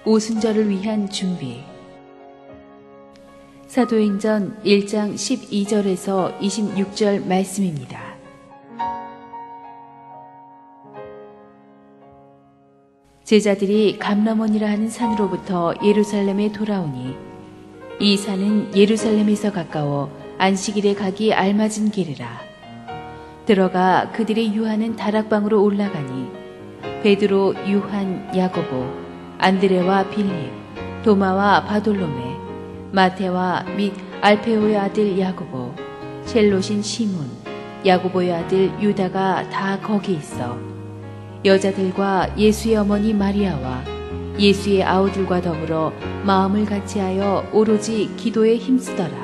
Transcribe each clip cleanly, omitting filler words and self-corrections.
오순절을 위한 준비. 사도행전 1장 12절에서 26절 말씀입니다. 제자들이 감람원이라 하는 산으로부터 예루살렘에 돌아오니 이 산은 예루살렘에서 가까워 안식일에 가기 알맞은 길이라. 들어가 그들이 유하는 다락방으로 올라가니 베드로, 요한, 야고보, 안드레와 빌립, 도마와 바돌로메, 마테와 및 알페오의 아들 야고보, 셀롯인 시몬, 야고보의 아들 유다가 다 거기 있어 여자들과 예수의 어머니 마리아와 예수의 아우들과 더불어 마음을 같이하여 오로지 기도에 힘쓰더라.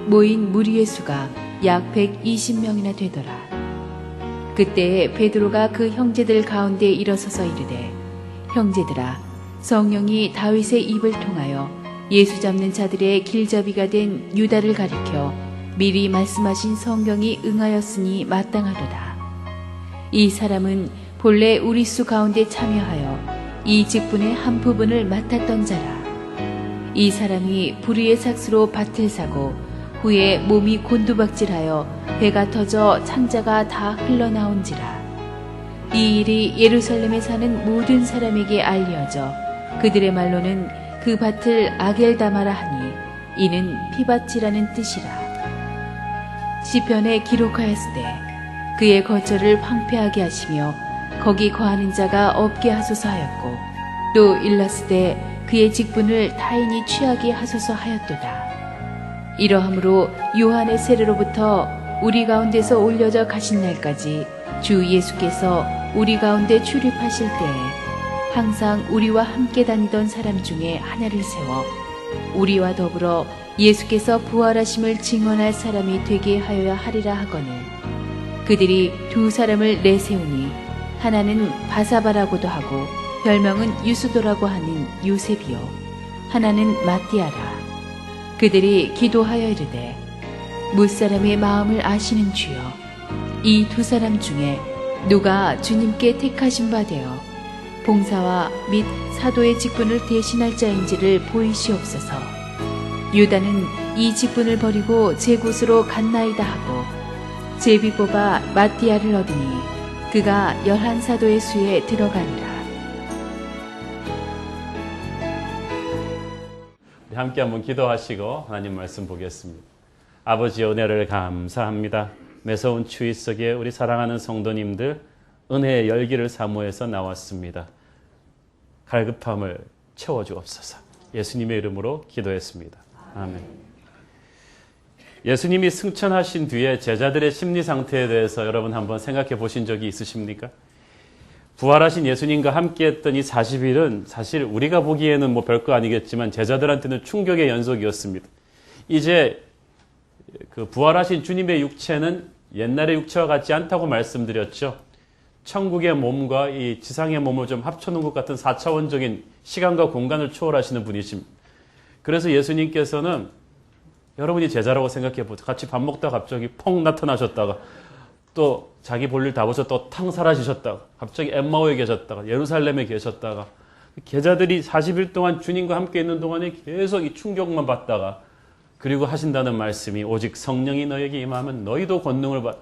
모인 무리의 수가 약 120명이나 되더라. 그때에 베드로가 그 형제들 가운데 일어서서 이르되, 형제들아, 성령이 다윗의 입을 통하여 예수 잡는 자들의 길잡이가 된 유다를 가리켜 미리 말씀하신 성경이 응하였으니 마땅하도다. 이 사람은 본래 우리 수 가운데 참여하여 이 직분의 한 부분을 맡았던 자라. 이 사람이 불의의 삭수로 밭을 사고 후에 몸이 곤두박질하여 배가 터져 창자가 다 흘러나온지라. 이 일이 예루살렘에 사는 모든 사람에게 알려져 그들의 말로는 그 밭을 아겔다마라 하니 이는 피밭이라는 뜻이라. 시편에 기록하였으되 그의 거처를 황폐하게 하시며 거기 거하는 자가 없게 하소서 하였고, 또 일렀으되 그의 직분을 타인이 취하게 하소서 하였도다. 이러함으로 요한의 세례로부터 우리 가운데서 올려져 가신 날까지 주 예수께서 우리 가운데 출입하실 때에 항상 우리와 함께 다니던 사람 중에 하나를 세워 우리와 더불어 예수께서 부활하심을 증언할 사람이 되게 하여야 하리라 하거늘, 그들이 두 사람을 내세우니 하나는 바사바라고도 하고 별명은 유수도라고 하는 요셉이요, 하나는 마띠아라. 그들이 기도하여 이르되, 무사람의 마음을 아시는 주여, 이 두 사람 중에 누가 주님께 택하신 바 되어 봉사와 및 사도의 직분을 대신할 자인지를 보이시옵소서. 유다는 이 직분을 버리고 제 곳으로 갔나이다 하고 제비 뽑아 마띠아를 얻으니 그가 11사도의 수에 들어가니라. 함께 한번 기도하시고 하나님 말씀 보겠습니다. 아버지, 은혜를 감사합니다. 매서운 추위 속에 우리 사랑하는 성도님들 은혜의 열기를 사모해서 나왔습니다. 갈급함을 채워주옵소서. 예수님의 이름으로 기도했습니다. 아멘. 예수님이 승천하신 뒤에 제자들의 심리 상태에 대해서 여러분 한번 생각해 보신 적이 있으십니까? 부활하신 예수님과 함께 했던 이 40일은 사실 우리가 보기에는 뭐 별거 아니겠지만 제자들한테는 충격의 연속이었습니다. 이제 그 부활하신 주님의 육체는 옛날의 육체와 같지 않다고 말씀드렸죠. 천국의 몸과 이 지상의 몸을 좀 합쳐놓은 것 같은 4차원적인 시간과 공간을 초월하시는 분이십니다. 그래서 예수님께서는 여러분이 제자라고 생각해 보세요. 같이 밥 먹다가 갑자기 펑 나타나셨다가 또 자기 볼일 다 보셨다가 탕 사라지셨다가 갑자기 엠마오에 계셨다가 예루살렘에 계셨다가 제자들이 40일 동안 주님과 함께 있는 동안에 계속 이 충격만 받다가 그리고 하신다는 말씀이 오직 성령이 너에게 임하면 너희도 권능을 받.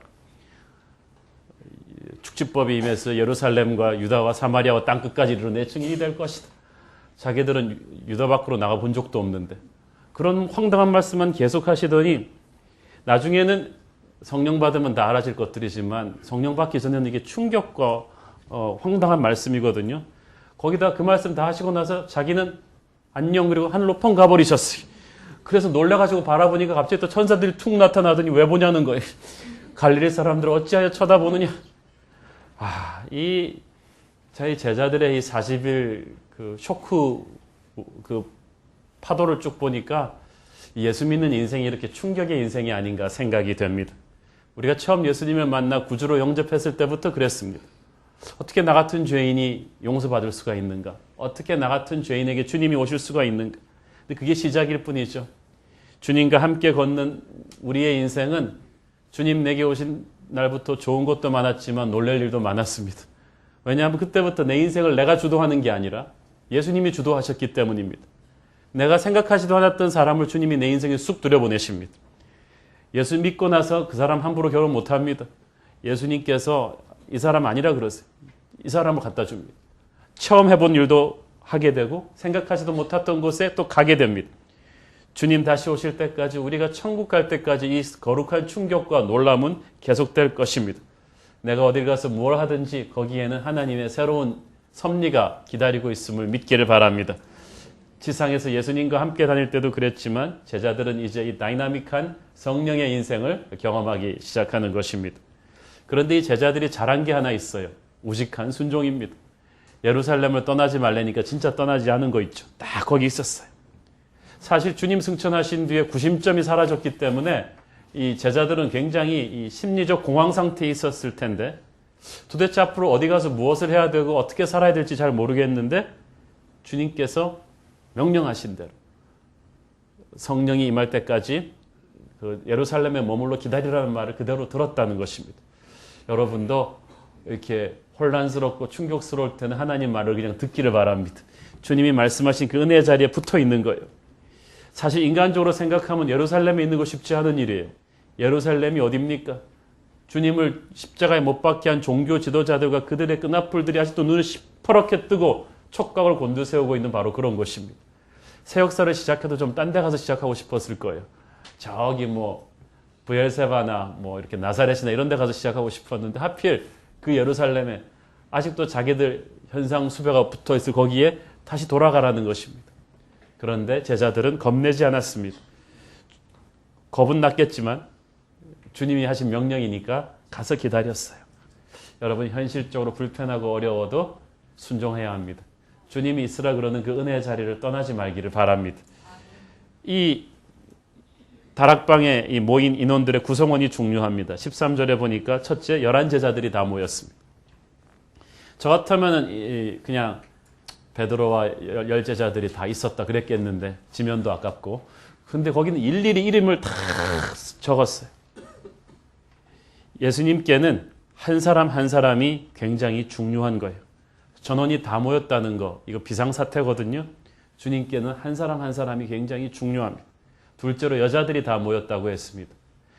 축지법이 임해서 예루살렘과 유다와 사마리아와 땅끝까지 이르러 내 증인이 될 것이다. 자기들은 유다 밖으로 나가본 적도 없는데 그런 황당한 말씀만 계속 하시더니 나중에는 성령 받으면 다 알아질 것들이지만 성령 받기 전에는 이게 충격과 황당한 말씀이거든요. 거기다 그 말씀 다 하시고 나서 자기는 안녕 그리고 하늘로 펑 가버리셨어요. 그래서 놀라가지고 바라보니까 갑자기 또 천사들이 툭 나타나더니 왜 보냐는 거예요. 갈릴리 사람들을 어찌하여 쳐다보느냐. 이 저희 제자들의 이 40일 그 쇼크 그 파도를 쭉 보니까 예수 믿는 인생이 이렇게 충격의 인생이 아닌가 생각이 됩니다. 우리가 처음 예수님을 만나 구주로 영접했을 때부터 그랬습니다. 어떻게 나 같은 죄인이 용서받을 수가 있는가? 어떻게 나 같은 죄인에게 주님이 오실 수가 있는가? 근데 그게 시작일 뿐이죠. 주님과 함께 걷는 우리의 인생은 주님 내게 오신 날부터 좋은 것도 많았지만 놀랄 일도 많았습니다. 왜냐하면 그때부터 내 인생을 내가 주도하는 게 아니라 예수님이 주도하셨기 때문입니다. 내가 생각하지도 않았던 사람을 주님이 내 인생에 쑥 들여보내십니다. 예수 믿고 나서 그 사람 함부로 결혼 못합니다. 예수님께서 이 사람 아니라 그러세요. 이 사람을 갖다 줍니다. 처음 해본 일도 하게 되고 생각하지도 못했던 곳에 또 가게 됩니다. 주님 다시 오실 때까지, 우리가 천국 갈 때까지 이 거룩한 충격과 놀람은 계속될 것입니다. 내가 어딜 가서 뭘 하든지 거기에는 하나님의 새로운 섭리가 기다리고 있음을 믿기를 바랍니다. 지상에서 예수님과 함께 다닐 때도 그랬지만 제자들은 이제 이 다이나믹한 성령의 인생을 경험하기 시작하는 것입니다. 그런데 이 제자들이 잘한 게 하나 있어요. 우직한 순종입니다. 예루살렘을 떠나지 말라니까 진짜 떠나지 않은 거 있죠. 딱 거기 있었어요. 사실 주님 승천하신 뒤에 구심점이 사라졌기 때문에 이 제자들은 굉장히 이 심리적 공황 상태에 있었을 텐데 도대체 앞으로 어디 가서 무엇을 해야 되고 어떻게 살아야 될지 잘 모르겠는데 주님께서 명령하신 대로 성령이 임할 때까지 그 예루살렘에 머물러 기다리라는 말을 그대로 들었다는 것입니다. 여러분도 이렇게 혼란스럽고 충격스러울 때는 하나님 말을 그냥 듣기를 바랍니다. 주님이 말씀하신 그 은혜의 자리에 붙어 있는 거예요. 사실 인간적으로 생각하면 예루살렘에 있는 거 쉽지 않은 일이에요. 예루살렘이 어딥니까? 주님을 십자가에 못 박게 한 종교 지도자들과 그들의 끈앞풀들이 아직도 눈을 시퍼렇게 뜨고 촉각을 곤두세우고 있는 바로 그런 것입니다. 새 역사를 시작해도 좀 딴 데 가서 시작하고 싶었을 거예요. 저기 뭐 브엘세바나 뭐 이렇게 나사렛이나 이런 데 가서 시작하고 싶었는데 하필 그 예루살렘에 아직도 자기들 현상 수배가 붙어 있을 거기에 다시 돌아가라는 것입니다. 그런데 제자들은 겁내지 않았습니다. 겁은 났겠지만 주님이 하신 명령이니까 가서 기다렸어요. 여러분, 현실적으로 불편하고 어려워도 순종해야 합니다. 주님이 있으라 그러는 그 은혜의 자리를 떠나지 말기를 바랍니다. 이 다락방에 이 모인 인원들의 구성원이 중요합니다. 13절에 보니까 첫째 11제자들이 다 모였습니다. 저 같으면 그냥 베드로와 10제자들이 다 있었다 그랬겠는데 지면도 아깝고, 근데 거기는 일일이 이름을 다 적었어요. 예수님께는 한 사람 한 사람이 굉장히 중요한 거예요. 전원이 다 모였다는 거, 이거 비상사태거든요. 주님께는 한 사람 한 사람이 굉장히 중요합니다. 둘째로 여자들이 다 모였다고 했습니다.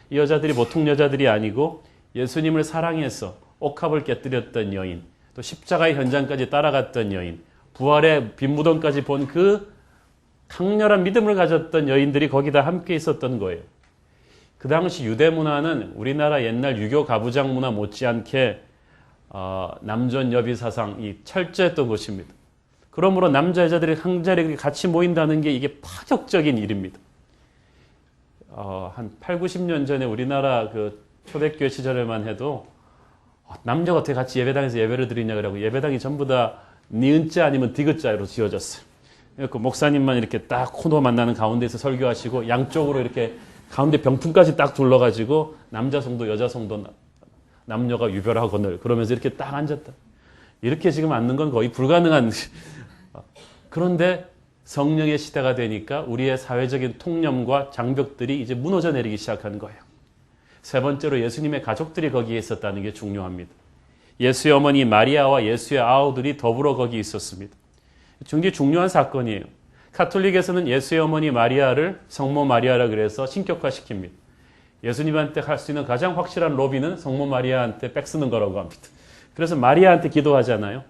이 여자들이 보통 여자들이 아니고 예수님을 사랑해서 옥합을 깨뜨렸던 여인, 또 십자가의 현장까지 따라갔던 여인, 부활의 빈무덤까지 본 그 강렬한 믿음을 가졌던 여인들이 거기다 함께 있었던 거예요. 그 당시 유대 문화는 우리나라 옛날 유교 가부장 문화 못지않게 남존 여비 사상이 철저했던 것입니다. 그러므로 남자 여자들이 한 자리에 같이 모인다는 게 이게 파격적인 일입니다. 한 8, 90년 전에 우리나라 그 초대교회 시절에만 해도 남녀가 어떻게 같이 예배당에서 예배를 드리냐 그러고 예배당이 전부 다 니은자 아니면 디귿자로 지어졌어요. 그 목사님만 이렇게 딱 코너 만나는 가운데에서 설교하시고 양쪽으로 이렇게 가운데 병풍까지 딱 둘러가지고 남자 성도 여자 성도 남녀가 유별하거늘 그러면서 이렇게 딱 앉았다. 이렇게 지금 앉는 건 거의 불가능한. 그런데 성령의 시대가 되니까 우리의 사회적인 통념과 장벽들이 이제 무너져 내리기 시작한 거예요. 세 번째로 예수님의 가족들이 거기에 있었다는 게 중요합니다. 예수의 어머니 마리아와 예수의 아우들이 더불어 거기 있었습니다. 굉장히 중요한 사건이에요. 가톨릭에서는 예수의 어머니 마리아를 성모 마리아라 그래서 신격화시킵니다. 예수님한테 할 수 있는 가장 확실한 로비는 성모 마리아한테 백 쓰는 거라고 합니다. 그래서 마리아한테 기도하잖아요.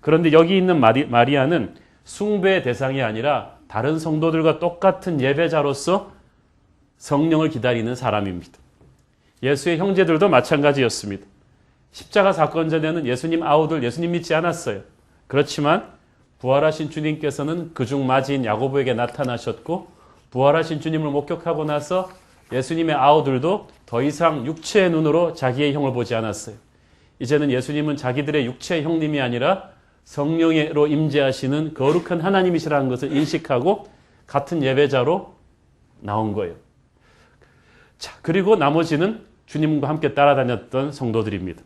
그런데 여기 있는 마리아는 숭배의 대상이 아니라 다른 성도들과 똑같은 예배자로서 성령을 기다리는 사람입니다. 예수의 형제들도 마찬가지였습니다. 십자가 사건 전에는 예수님 아우들 예수님 믿지 않았어요. 그렇지만 부활하신 주님께서는 그중 맞이인 야고보에게 나타나셨고 부활하신 주님을 목격하고 나서 예수님의 아우들도 더 이상 육체의 눈으로 자기의 형을 보지 않았어요. 이제는 예수님은 자기들의 육체의 형님이 아니라 성령으로 임재하시는 거룩한 하나님이시라는 것을 인식하고 같은 예배자로 나온 거예요. 자, 그리고 나머지는 주님과 함께 따라다녔던 성도들입니다.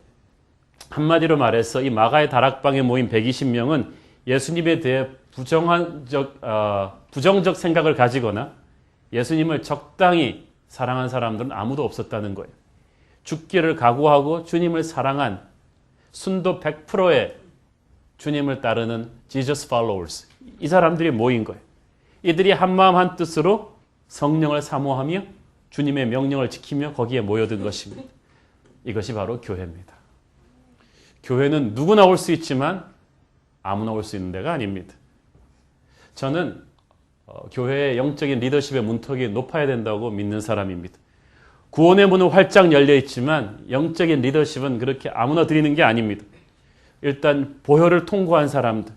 한마디로 말해서 이 마가의 다락방에 모인 120명은 예수님에 대해 부정적 생각을 가지거나 예수님을 적당히 사랑한 사람들은 아무도 없었다는 거예요. 죽기를 각오하고 주님을 사랑한 순도 100%의 주님을 따르는 Jesus followers. 이 사람들이 모인 거예요. 이들이 한마음 한뜻으로 성령을 사모하며 주님의 명령을 지키며 거기에 모여든 것입니다. 이것이 바로 교회입니다. 교회는 누구나 올 수 있지만 아무나 올 수 있는 데가 아닙니다. 저는 교회의 영적인 리더십의 문턱이 높아야 된다고 믿는 사람입니다. 구원의 문은 활짝 열려 있지만 영적인 리더십은 그렇게 아무나 드리는 게 아닙니다. 일단 보혈을 통과한 사람들,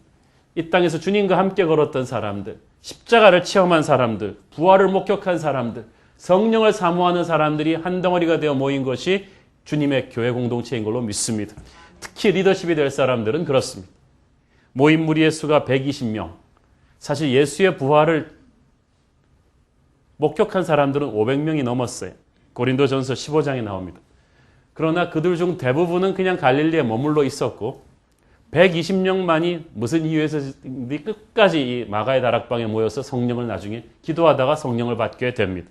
이 땅에서 주님과 함께 걸었던 사람들, 십자가를 체험한 사람들, 부활을 목격한 사람들, 성령을 사모하는 사람들이 한 덩어리가 되어 모인 것이 주님의 교회 공동체인 걸로 믿습니다. 특히 리더십이 될 사람들은 그렇습니다. 모인 무리의 수가 120명. 사실 예수의 부활을 목격한 사람들은 500명이 넘었어요. 고린도전서 15장에 나옵니다. 그러나 그들 중 대부분은 그냥 갈릴리에 머물러 있었고 120명만이 무슨 이유에서 끝까지 이 마가의 다락방에 모여서 성령을 나중에 기도하다가 성령을 받게 됩니다.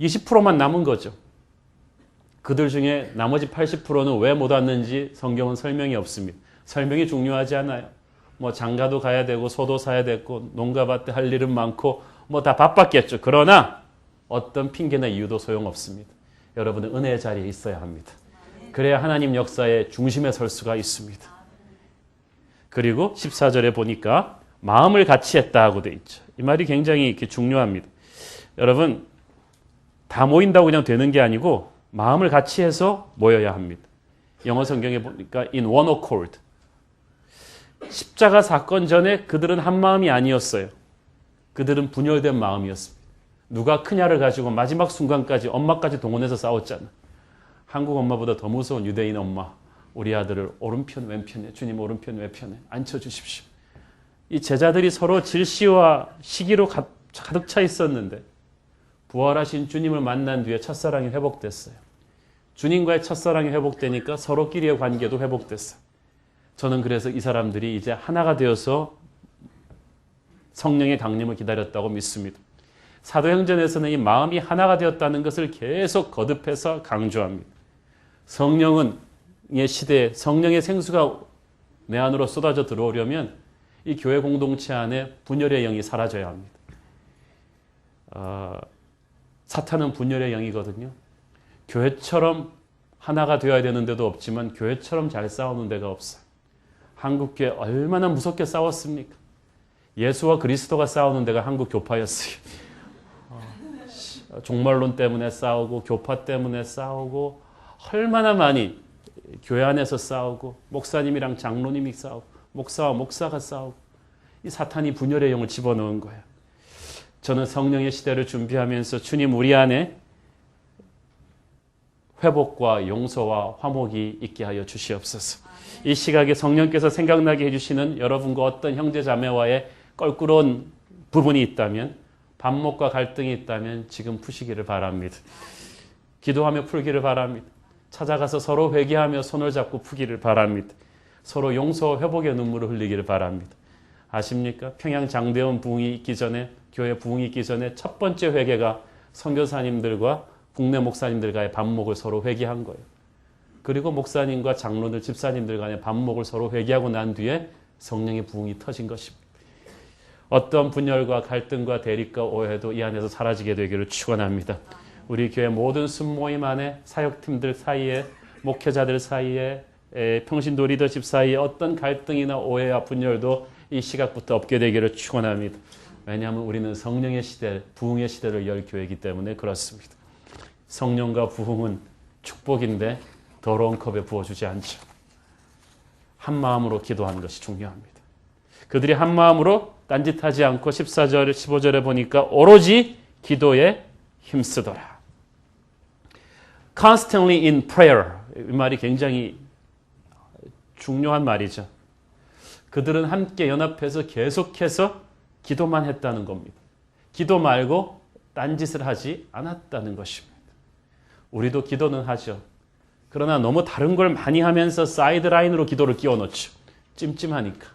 20%만 남은 거죠. 그들 중에 나머지 80%는 왜 못 왔는지 성경은 설명이 없습니다. 설명이 중요하지 않아요. 뭐 장가도 가야 되고 소도 사야 되고 농가밭에 할 일은 많고 뭐 다 바빴겠죠. 그러나 어떤 핑계나 이유도 소용없습니다. 여러분은 은혜의 자리에 있어야 합니다. 그래야 하나님 역사의 중심에 설 수가 있습니다. 그리고 14절에 보니까 마음을 같이 했다 하고 돼 있죠. 이 말이 굉장히 이렇게 중요합니다. 여러분 다 모인다고 그냥 되는 게 아니고 마음을 같이 해서 모여야 합니다. 영어 성경에 보니까 in one accord. 십자가 사건 전에 그들은 한 마음이 아니었어요. 그들은 분열된 마음이었습니다. 누가 크냐를 가지고 마지막 순간까지 엄마까지 동원해서 싸웠잖아. 한국 엄마보다 더 무서운 유대인 엄마. 우리 아들을 오른편 왼편에 주님 오른편 왼편에 앉혀주십시오. 이 제자들이 서로 질시와 시기로 가득 차 있었는데 부활하신 주님을 만난 뒤에 첫사랑이 회복됐어요. 주님과의 첫사랑이 회복되니까 서로끼리의 관계도 회복됐어요. 저는 그래서 이 사람들이 이제 하나가 되어서 성령의 강림을 기다렸다고 믿습니다. 사도행전에서는 이 마음이 하나가 되었다는 것을 계속 거듭해서 강조합니다. 성령의 시대에 성령의 생수가 내 안으로 쏟아져 들어오려면 이 교회 공동체 안에 분열의 영이 사라져야 합니다. 사탄은 분열의 영이거든요. 교회처럼 하나가 되어야 되는 데도 없지만 교회처럼 잘 싸우는 데가 없어요. 한국교회 얼마나 무섭게 싸웠습니까? 예수와 그리스도가 싸우는 데가 한국 교파였어요. 종말론 때문에 싸우고 교파 때문에 싸우고 얼마나 많이 교회 안에서 싸우고 목사님이랑 장로님이 싸우고 목사와 목사가 싸우고 이 사탄이 분열의 영을 집어넣은 거예요. 저는 성령의 시대를 준비하면서 주님 우리 안에 회복과 용서와 화목이 있게 하여 주시옵소서. 이 시각에 성령께서 생각나게 해주시는 여러분과 어떤 형제 자매와의 껄끄러운 부분이 있다면 반목과 갈등이 있다면 지금 푸시기를 바랍니다. 기도하며 풀기를 바랍니다. 찾아가서 서로 회개하며 손을 잡고 푸기를 바랍니다. 서로 용서와 회복의 눈물을 흘리기를 바랍니다. 아십니까? 평양 장대원 부흥이 있기 전에 교회 부흥이 있기 전에 첫 번째 회개가 선교사님들과 국내 목사님들과의 반목을 서로 회개한 거예요. 그리고 목사님과 장로들, 집사님들 간의 반목을 서로 회개하고 난 뒤에 성령의 부흥이 터진 것입니다. 어떤 분열과 갈등과 대립과 오해도 이 안에서 사라지게 되기를 축원합니다. 우리 교회 모든 순모임 안에 사역팀들 사이에 목회자들 사이에 평신도 리더십 사이에 어떤 갈등이나 오해와 분열도 이 시각부터 없게 되기를 축원합니다. 왜냐하면 우리는 성령의 시대, 부흥의 시대를 열 교회이기 때문에 그렇습니다. 성령과 부흥은 축복인데 더러운 컵에 부어주지 않죠. 한 마음으로 기도하는 것이 중요합니다. 그들이 한 마음으로 딴짓하지 않고 14절, 15절에 보니까 오로지 기도에 힘쓰더라. Constantly in prayer. 이 말이 굉장히 중요한 말이죠. 그들은 함께 연합해서 계속해서 기도만 했다는 겁니다. 기도 말고 딴짓을 하지 않았다는 것입니다. 우리도 기도는 하죠. 그러나 너무 다른 걸 많이 하면서 사이드라인으로 기도를 끼워넣죠. 찜찜하니까.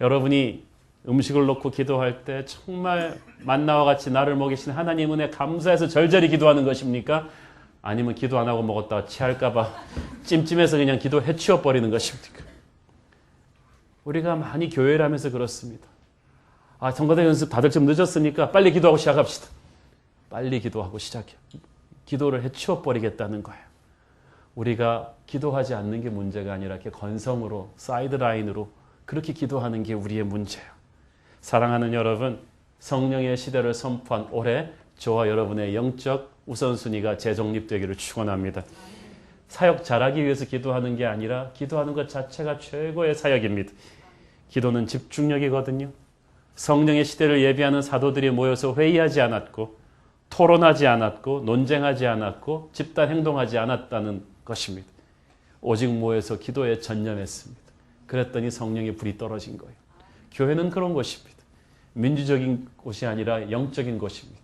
여러분이 음식을 놓고 기도할 때 정말 만나와 같이 나를 먹이신 하나님 은혜 감사해서 절절히 기도하는 것입니까? 아니면 기도 안 하고 먹었다가 체할까 봐 찜찜해서 그냥 기도 해치워버리는 것입니까? 우리가 많이 교회를 하면서 그렇습니다. 성가대 연습 다들 좀 늦었으니까 빨리 기도하고 시작합시다. 빨리 기도하고 시작해. 기도를 해치워버리겠다는 거예요. 우리가 기도하지 않는 게 문제가 아니라 이렇게 건성으로, 사이드라인으로 그렇게 기도하는 게 우리의 문제예요. 사랑하는 여러분, 성령의 시대를 선포한 올해 저와 여러분의 영적 우선순위가 재정립되기를 축원합니다. 사역 잘하기 위해서 기도하는 게 아니라 기도하는 것 자체가 최고의 사역입니다. 기도는 집중력이거든요. 성령의 시대를 예비하는 사도들이 모여서 회의하지 않았고 토론하지 않았고 논쟁하지 않았고 집단 행동하지 않았다는 것입니다. 오직 모여서 기도에 전념했습니다. 그랬더니 성령의 불이 떨어진 거예요. 교회는 그런 곳입니다. 민주적인 곳이 아니라 영적인 곳입니다.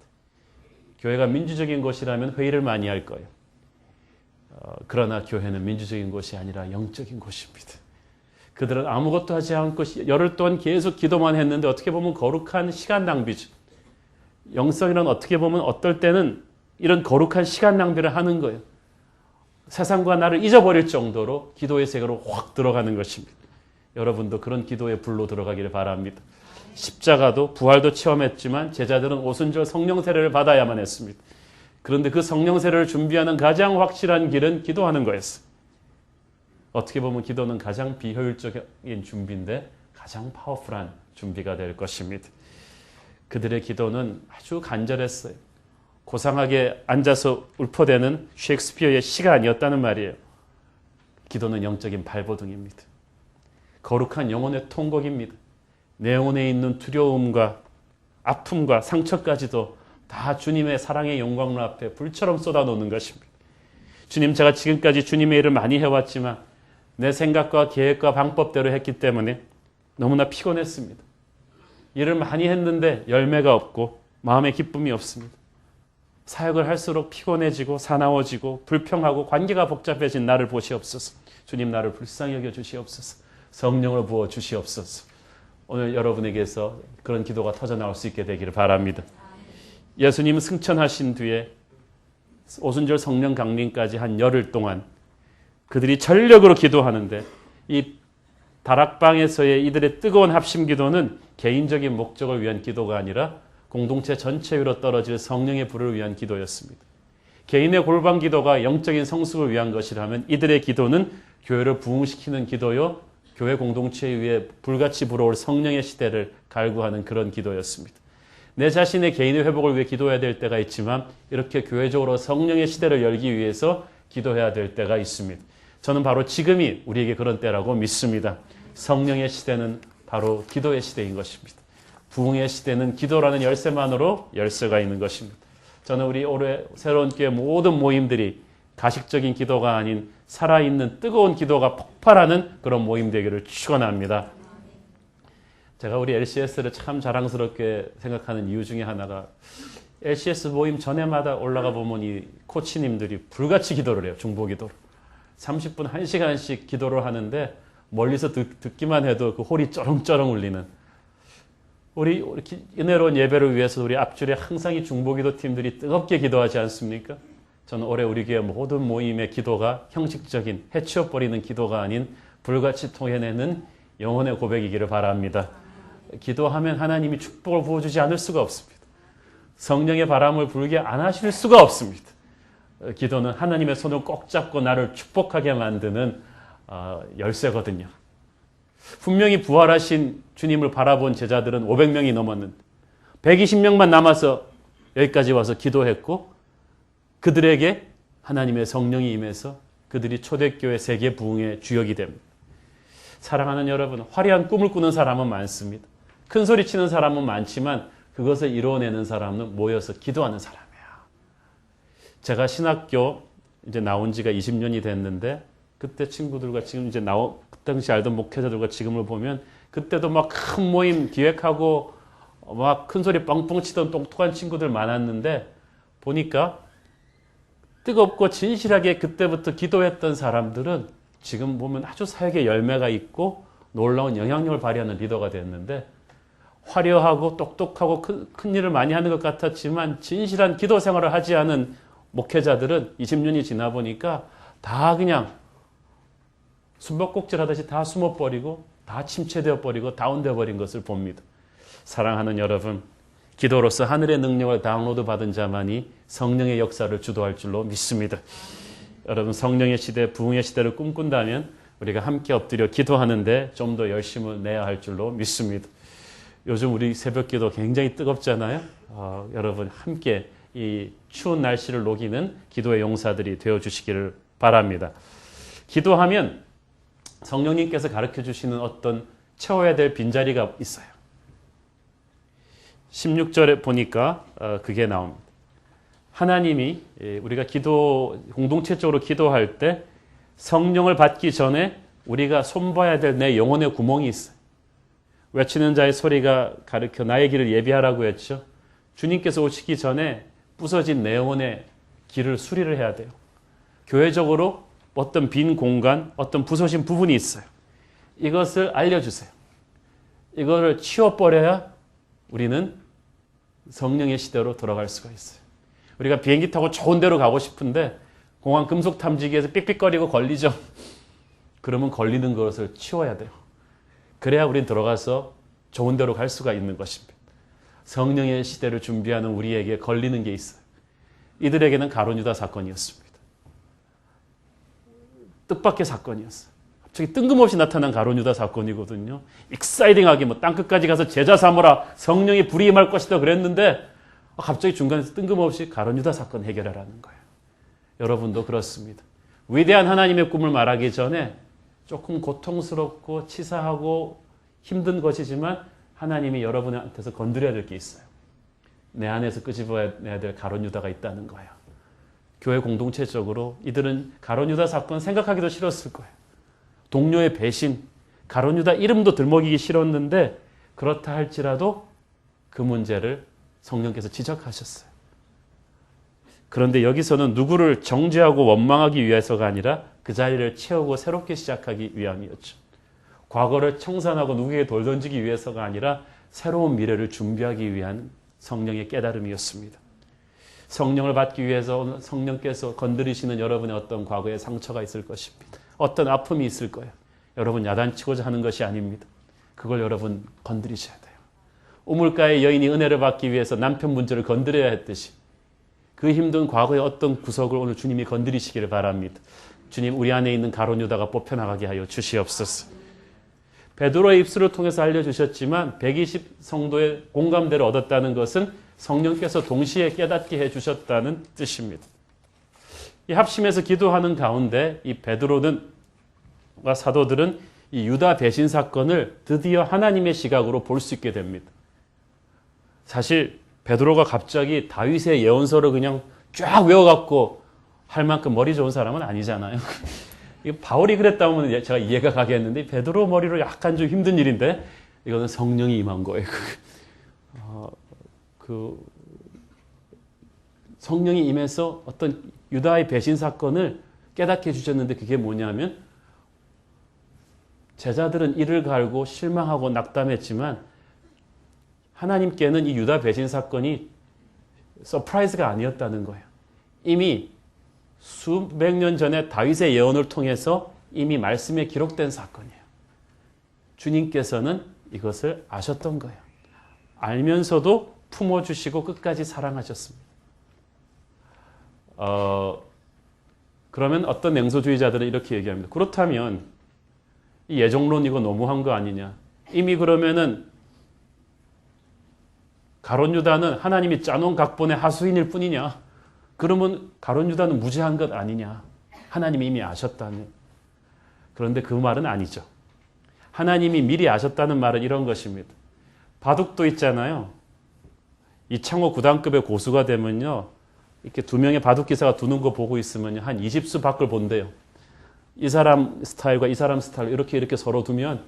교회가 민주적인 곳이라면 회의를 많이 할 거예요. 그러나 교회는 민주적인 곳이 아니라 영적인 곳입니다. 그들은 아무것도 하지 않고 열흘 동안 계속 기도만 했는데 어떻게 보면 거룩한 시간 낭비죠. 영성이란 어떻게 보면 어떨 때는 이런 거룩한 시간 낭비를 하는 거예요. 세상과 나를 잊어버릴 정도로 기도의 세계로 확 들어가는 것입니다. 여러분도 그런 기도의 불로 들어가기를 바랍니다. 십자가도 부활도 체험했지만 제자들은 오순절 성령 세례를 받아야만 했습니다. 그런데 그 성령 세례를 준비하는 가장 확실한 길은 기도하는 거였어요. 어떻게 보면 기도는 가장 비효율적인 준비인데 가장 파워풀한 준비가 될 것입니다. 그들의 기도는 아주 간절했어요. 고상하게 앉아서 울퍼대는 셰익스피어의 시가 아니었다는 말이에요. 기도는 영적인 발버둥입니다. 거룩한 영혼의 통곡입니다. 내 영혼에 있는 두려움과 아픔과 상처까지도 다 주님의 사랑의 영광 앞에 불처럼 쏟아놓는 것입니다. 주님, 제가 지금까지 주님의 일을 많이 해왔지만 내 생각과 계획과 방법대로 했기 때문에 너무나 피곤했습니다. 일을 많이 했는데 열매가 없고 마음에 기쁨이 없습니다. 사역을 할수록 피곤해지고 사나워지고 불평하고 관계가 복잡해진 나를 보시옵소서. 주님, 나를 불쌍히 여겨 주시옵소서. 성령을 부어 주시옵소서. 오늘 여러분에게서 그런 기도가 터져나올 수 있게 되기를 바랍니다. 예수님 승천하신 뒤에 오순절 성령 강림까지 한 열흘 동안 그들이 전력으로 기도하는데 이 다락방에서의 이들의 뜨거운 합심 기도는 개인적인 목적을 위한 기도가 아니라 공동체 전체 위로 떨어질 성령의 불을 위한 기도였습니다. 개인의 골방 기도가 영적인 성숙을 위한 것이라면 이들의 기도는 교회를 부흥시키는 기도요, 교회 공동체 위에 불같이 불어올 성령의 시대를 갈구하는 그런 기도였습니다. 내 자신의 개인의 회복을 위해 기도해야 될 때가 있지만 이렇게 교회적으로 성령의 시대를 열기 위해서 기도해야 될 때가 있습니다. 저는 바로 지금이 우리에게 그런 때라고 믿습니다. 성령의 시대는 바로 기도의 시대인 것입니다. 부흥의 시대는 기도라는 열쇠만으로 열쇠가 있는 것입니다. 저는 우리 올해 새로운 교회 모든 모임들이 가식적인 기도가 아닌 살아있는 뜨거운 기도가 폭발하는 그런 모임 되기를 축원합니다. 제가 우리 LCS를 참 자랑스럽게 생각하는 이유 중에 하나가 LCS 모임 전에마다 올라가 보면 이 코치님들이 불같이 기도를 해요. 중보기도로. 30분 1시간씩 기도를 하는데 멀리서 듣기만 해도 그 홀이 쩌렁쩌렁 울리는 우리 은혜로운 예배를 위해서 우리 앞줄에 항상 이 중보기도 팀들이 뜨겁게 기도하지 않습니까? 저는 올해 우리 교회 모든 모임의 기도가 형식적인 해치워버리는 기도가 아닌 불같이 통해내는 영혼의 고백이기를 바랍니다. 기도하면 하나님이 축복을 부어주지 않을 수가 없습니다. 성령의 바람을 불게 안 하실 수가 없습니다. 기도는 하나님의 손을 꼭 잡고 나를 축복하게 만드는 열쇠거든요. 분명히 부활하신 주님을 바라본 제자들은 500명이 넘었는데 120명만 남아서 여기까지 와서 기도했고 그들에게 하나님의 성령이 임해서 그들이 초대교회 세계 부흥의 주역이 됩니다. 사랑하는 여러분, 화려한 꿈을 꾸는 사람은 많습니다. 큰 소리 치는 사람은 많지만 그것을 이루어내는 사람은 모여서 기도하는 사람이에요. 제가 신학교 이제 나온 지가 20년이 됐는데 그때 친구들과 지금 이제 그 당시 알던 목회자들과 지금을 보면 그때도 막 큰 모임 기획하고 막 큰 소리 뻥뻥 치던 똑똑한 친구들 많았는데 보니까 뜨겁고 진실하게 그때부터 기도했던 사람들은 지금 보면 아주 사역의 열매가 있고 놀라운 영향력을 발휘하는 리더가 됐는데 화려하고 똑똑하고 큰 일을 많이 하는 것 같았지만 진실한 기도 생활을 하지 않은 목회자들은 20년이 지나 보니까 다 그냥 숨바꼭질 하듯이 다 숨어버리고 다 침체되어 버리고 다운되어 버린 것을 봅니다. 사랑하는 여러분, 기도로서 하늘의 능력을 다운로드 받은 자만이 성령의 역사를 주도할 줄로 믿습니다. 여러분, 성령의 시대, 부흥의 시대를 꿈꾼다면 우리가 함께 엎드려 기도하는데 좀 더 열심을 내야 할 줄로 믿습니다. 요즘 우리 새벽 기도 굉장히 뜨겁잖아요. 여러분 함께 이 추운 날씨를 녹이는 기도의 용사들이 되어주시기를 바랍니다. 기도하면 성령님께서 가르쳐 주시는 어떤 채워야 될 빈자리가 있어요. 16절에 보니까 그게 나옵니다. 하나님이 우리가 공동체적으로 기도할 때 성령을 받기 전에 우리가 손봐야 될 내 영혼의 구멍이 있어요. 외치는 자의 소리가 가르쳐 나의 길을 예비하라고 했죠. 주님께서 오시기 전에 부서진 내 영혼의 길을 수리를 해야 돼요. 교회적으로 어떤 빈 공간, 어떤 부서진 부분이 있어요. 이것을 알려주세요. 이거를 치워버려야 우리는 성령의 시대로 돌아갈 수가 있어요. 우리가 비행기 타고 좋은 데로 가고 싶은데 공항 금속 탐지기에서 삑삑거리고 걸리죠. 그러면 걸리는 것을 치워야 돼요. 그래야 우린 들어가서 좋은 데로 갈 수가 있는 것입니다. 성령의 시대를 준비하는 우리에게 걸리는 게 있어요. 이들에게는 가룟 유다 사건이었습니다. 뜻밖의 사건이었어요. 갑자기 뜬금없이 나타난 가룟 유다 사건이거든요. 익사이딩하게 땅끝까지 가서 제자 삼으라, 성령이 불이 임할 것이다 그랬는데 갑자기 중간에서 뜬금없이 가룟 유다 사건 해결하라는 거예요. 여러분도 그렇습니다. 위대한 하나님의 꿈을 말하기 전에 조금 고통스럽고 치사하고 힘든 것이지만 하나님이 여러분한테서 건드려야 될 게 있어요. 내 안에서 끄집어내야 될 가룟 유다가 있다는 거예요. 교회 공동체적으로 이들은 가룟 유다 사건 생각하기도 싫었을 거예요. 동료의 배신, 가룟 유다 이름도 들먹이기 싫었는데 그렇다 할지라도 그 문제를 성령께서 지적하셨어요. 그런데 여기서는 누구를 정죄하고 원망하기 위해서가 아니라 그 자리를 채우고 새롭게 시작하기 위함이었죠. 과거를 청산하고 누구에게 돌 던지기 위해서가 아니라 새로운 미래를 준비하기 위한 성령의 깨달음이었습니다. 성령을 받기 위해서 성령께서 건드리시는 여러분의 어떤 과거의 상처가 있을 것입니다. 어떤 아픔이 있을 거예요. 여러분 야단치고자 하는 것이 아닙니다. 그걸 여러분 건드리셔야 돼요. 우물가의 여인이 은혜를 받기 위해서 남편 문제를 건드려야 했듯이 그 힘든 과거의 어떤 구석을 오늘 주님이 건드리시기를 바랍니다. 주님, 우리 안에 있는 가룟 유다가 뽑혀나가게 하여 주시옵소서. 베드로의 입술을 통해서 알려주셨지만 120 성도의 공감대를 얻었다는 것은 성령께서 동시에 깨닫게 해주셨다는 뜻입니다. 이 합심해서 기도하는 가운데 이 베드로와 사도들은 이 유다 배신 사건을 드디어 하나님의 시각으로 볼 수 있게 됩니다. 사실 베드로가 갑자기 다윗의 예언서를 그냥 쫙 외워갖고 할 만큼 머리 좋은 사람은 아니잖아요. 바울이 그랬다면 제가 이해가 가겠는데 베드로 머리로 약간 좀 힘든 일인데 이거는 성령이 임한 거예요. 성령이 임해서 어떤 유다의 배신 사건을 깨닫게 해주셨는데 그게 뭐냐면 제자들은 이를 갈고 실망하고 낙담했지만 하나님께는 이 유다 배신 사건이 서프라이즈가 아니었다는 거예요. 이미 수백 년 전에 다윗의 예언을 통해서 이미 말씀에 기록된 사건이에요. 주님께서는 이것을 아셨던 거예요. 알면서도 품어주시고 끝까지 사랑하셨습니다. 그러면 어떤 냉소주의자들은 이렇게 얘기합니다. 그렇다면 이 예정론 이거 너무한 거 아니냐. 이미 그러면은 가룟 유다는 하나님이 짜놓은 각본의 하수인일 뿐이냐. 그러면 가룟 유다는 무죄한 것 아니냐. 하나님이 이미 아셨다는. 그런데 그 말은 아니죠. 하나님이 미리 아셨다는 말은 이런 것입니다. 바둑도 있잖아요. 이창호 구단급의 고수가 되면요. 이렇게 두 명의 바둑 기사가 두는 거 보고 있으면 한 20수 밖을 본대요. 이 사람 스타일과 이 사람 스타일 이렇게 서로 두면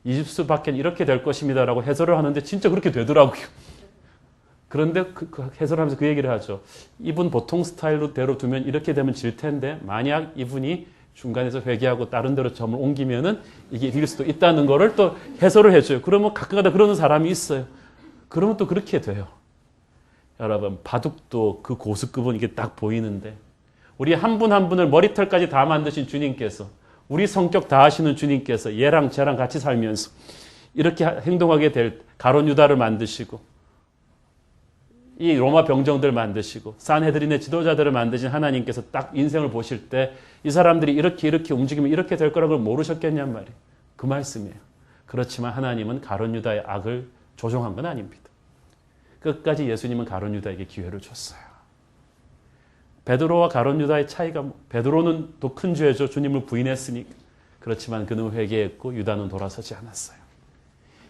20수 밖엔 이렇게 될 것입니다라고 해설을 하는데 진짜 그렇게 되더라고요. 그런데 그 해설하면서 그 얘기를 하죠. 이분 보통 스타일대로 두면 이렇게 되면 질 텐데 만약 이분이 중간에서 회개하고 다른 데로 점을 옮기면은 이게 이길 수도 있다는 거를 또 해설을 해줘요. 그러면 가끔가다 그러는 사람이 있어요. 그러면 또 그렇게 돼요. 여러분 바둑도 그 고수급은 이게 딱 보이는데 우리 한 분 한 분을 머리털까지 다 만드신 주님께서 우리 성격 다 아시는 주님께서 얘랑 쟤랑 같이 살면서 이렇게 행동하게 될 가룟 유다를 만드시고 이 로마 병정들 만드시고 산헤드린의 지도자들을 만드신 하나님께서 딱 인생을 보실 때 이 사람들이 이렇게 움직이면 이렇게 될 거라는 걸 모르셨겠냔 말이에요. 그 말씀이에요. 그렇지만 하나님은 가룟 유다의 악을 조종한 건 아닙니다. 끝까지 예수님은 가룟 유다에게 기회를 줬어요. 베드로와 가룟 유다의 차이가 베드로는 더 큰 죄죠. 주님을 부인했으니까. 그렇지만 그는 회개했고 유다는 돌아서지 않았어요.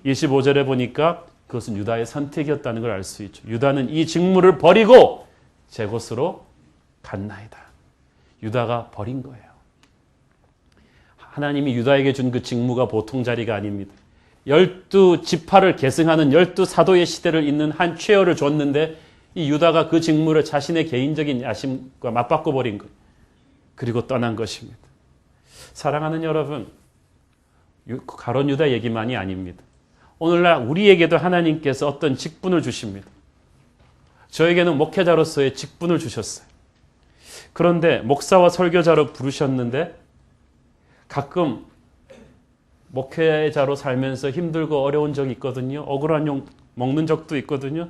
25절에 보니까 그것은 유다의 선택이었다는 걸 알 수 있죠. 유다는 이 직무를 버리고 제 곳으로 갔나이다. 유다가 버린 거예요. 하나님이 유다에게 준 그 직무가 보통 자리가 아닙니다. 12지파를 계승하는 12사도의 시대를 잇는 한 최후를 줬는데 이 유다가 그 직무를 자신의 개인적인 야심과 맞바꿔 버린 거예요. 그리고 떠난 것입니다. 사랑하는 여러분, 가룟 유다 얘기만이 아닙니다. 오늘날 우리에게도 하나님께서 어떤 직분을 주십니다. 저에게는 목회자로서의 직분을 주셨어요. 그런데 목사와 설교자로 부르셨는데 가끔 목회자로 살면서 힘들고 어려운 적이 있거든요. 억울한 욕 먹는 적도 있거든요.